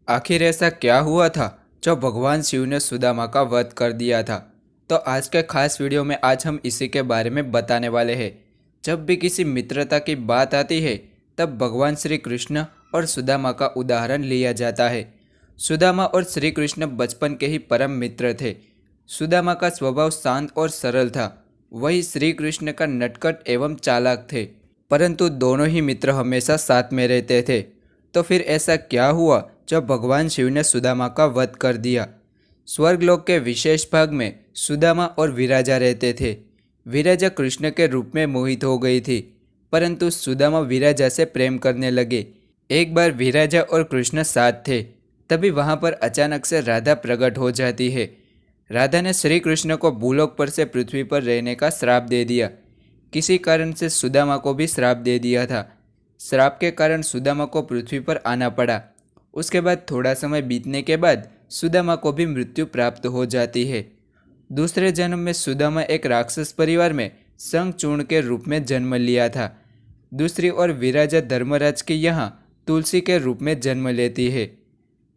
आखिर ऐसा क्या हुआ था जो भगवान शिव ने सुदामा का वध कर दिया था। तो आज के खास वीडियो में आज हम इसी के बारे में बताने वाले हैं। जब भी किसी मित्रता की बात आती है तब भगवान श्री कृष्ण और सुदामा का उदाहरण लिया जाता है। सुदामा और श्री कृष्ण बचपन के ही परम मित्र थे। सुदामा का स्वभाव शांत और सरल था, वही श्री कृष्ण का नटखट एवं चालाक थे। परंतु दोनों ही मित्र हमेशा साथ में रहते थे। तो फिर ऐसा क्या हुआ जब भगवान शिव ने सुदामा का वध कर दिया। स्वर्गलोक के विशेष भाग में सुदामा और विराजा रहते थे। विराजा कृष्ण के रूप में मोहित हो गई थी, परंतु सुदामा विराजा से प्रेम करने लगे। एक बार विराजा और कृष्ण साथ थे, तभी वहाँ पर अचानक से राधा प्रकट हो जाती है। राधा ने श्री कृष्ण को भूलोक पर से पृथ्वी पर रहने का श्राप दे दिया। किसी कारण से सुदामा को भी श्राप दे दिया था। श्राप के कारण सुदामा को पृथ्वी पर आना पड़ा। उसके बाद थोड़ा समय बीतने के बाद सुदामा को भी मृत्यु प्राप्त हो जाती है। दूसरे जन्म में सुदामा एक राक्षस परिवार में शंखचूर्ण के रूप में जन्म लिया था। दूसरी ओर विराजा धर्मराज के यहाँ तुलसी के रूप में जन्म लेती है।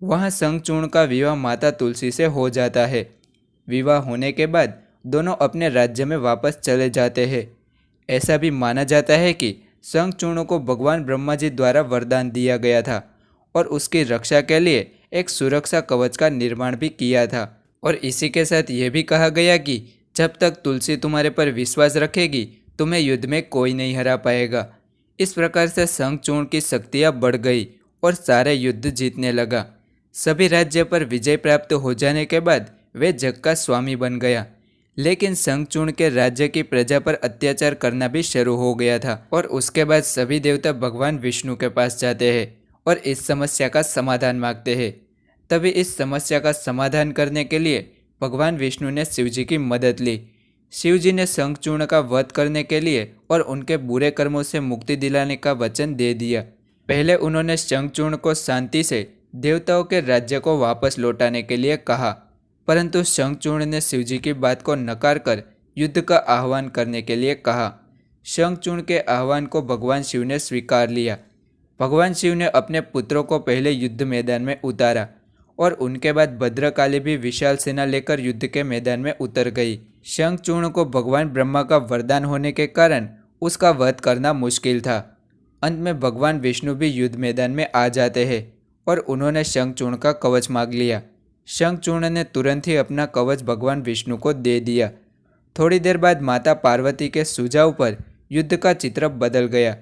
वहाँ शंखचूर्ण का विवाह माता तुलसी से हो जाता है। विवाह होने के बाद दोनों अपने राज्य में वापस चले जाते हैं। ऐसा भी माना जाता है कि शंखचूर्ण को भगवान ब्रह्मा जी द्वारा वरदान दिया गया था और उसकी रक्षा के लिए एक सुरक्षा कवच का निर्माण भी किया था। और इसी के साथ ये भी कहा गया कि जब तक तुलसी तुम्हारे पर विश्वास रखेगी तुम्हें युद्ध में कोई नहीं हरा पाएगा। इस प्रकार से शंखचूर्ण की शक्तियाँ बढ़ गई और सारे युद्ध जीतने लगा। सभी राज्य पर विजय प्राप्त हो जाने के बाद वे जग का स्वामी बन गया। लेकिन शंखचूर्ण के राज्य की प्रजा पर अत्याचार करना भी शुरू हो गया था और उसके बाद सभी देवता भगवान विष्णु के पास जाते हैं और इस समस्या का समाधान मांगते हैं। तभी इस समस्या का समाधान करने के लिए भगवान विष्णु ने शिवजी की मदद ली। शिवजी ने शंखचूर्ण का वध करने के लिए और उनके बुरे कर्मों से मुक्ति दिलाने का वचन दे दिया। पहले उन्होंने शंखचूर्ण को शांति से देवताओं के राज्य को वापस लौटाने के लिए कहा, परंतु शंखचूर्ण ने शिवजी की बात को नकार कर युद्ध का आह्वान करने के लिए कहा। शंखचूर्ण के आह्वान को भगवान शिव ने स्वीकार लिया। भगवान शिव ने अपने पुत्रों को पहले युद्ध मैदान में उतारा और उनके बाद भद्रकाली भी विशाल सेना लेकर युद्ध के मैदान में उतर गई। शंखचूर्ण को भगवान ब्रह्मा का वरदान होने के कारण उसका वध करना मुश्किल था। अंत में भगवान विष्णु भी युद्ध मैदान में आ जाते हैं और उन्होंने शंखचूर्ण का कवच मांग लिया। शंखचूर्ण ने तुरंत ही अपना कवच भगवान विष्णु को दे दिया। थोड़ी देर बाद माता पार्वती के सुझाव पर युद्ध का चित्र बदल गया।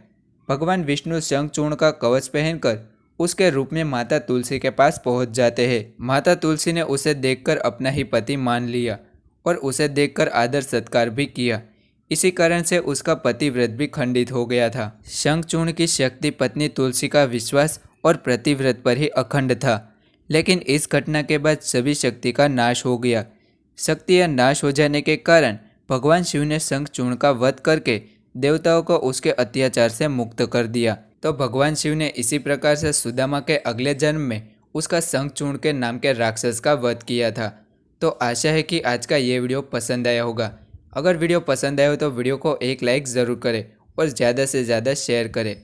भगवान विष्णु शंखचूर्ण का कवच पहनकर उसके रूप में माता तुलसी के पास पहुंच जाते हैं। माता तुलसी ने उसे देखकर अपना ही पति मान लिया और उसे देखकर आदर सत्कार भी किया। इसी कारण से उसका पतिव्रत भी खंडित हो गया था। शंखचूर्ण की शक्ति पत्नी तुलसी का विश्वास और प्रतिव्रत पर ही अखंड था, लेकिन इस घटना के बाद सभी शक्ति का नाश हो गया। शक्तियाँ नाश हो जाने के कारण भगवान शिव ने शंखचूर्ण का वध करके देवताओं को उसके अत्याचार से मुक्त कर दिया। तो भगवान शिव ने इसी प्रकार से सुदामा के अगले जन्म में उसका शंखचूर्ण के नाम के राक्षस का वध किया था। तो आशा है कि आज का ये वीडियो पसंद आया होगा। अगर वीडियो पसंद आया हो तो वीडियो को एक लाइक ज़रूर करें और ज़्यादा से ज़्यादा शेयर करें।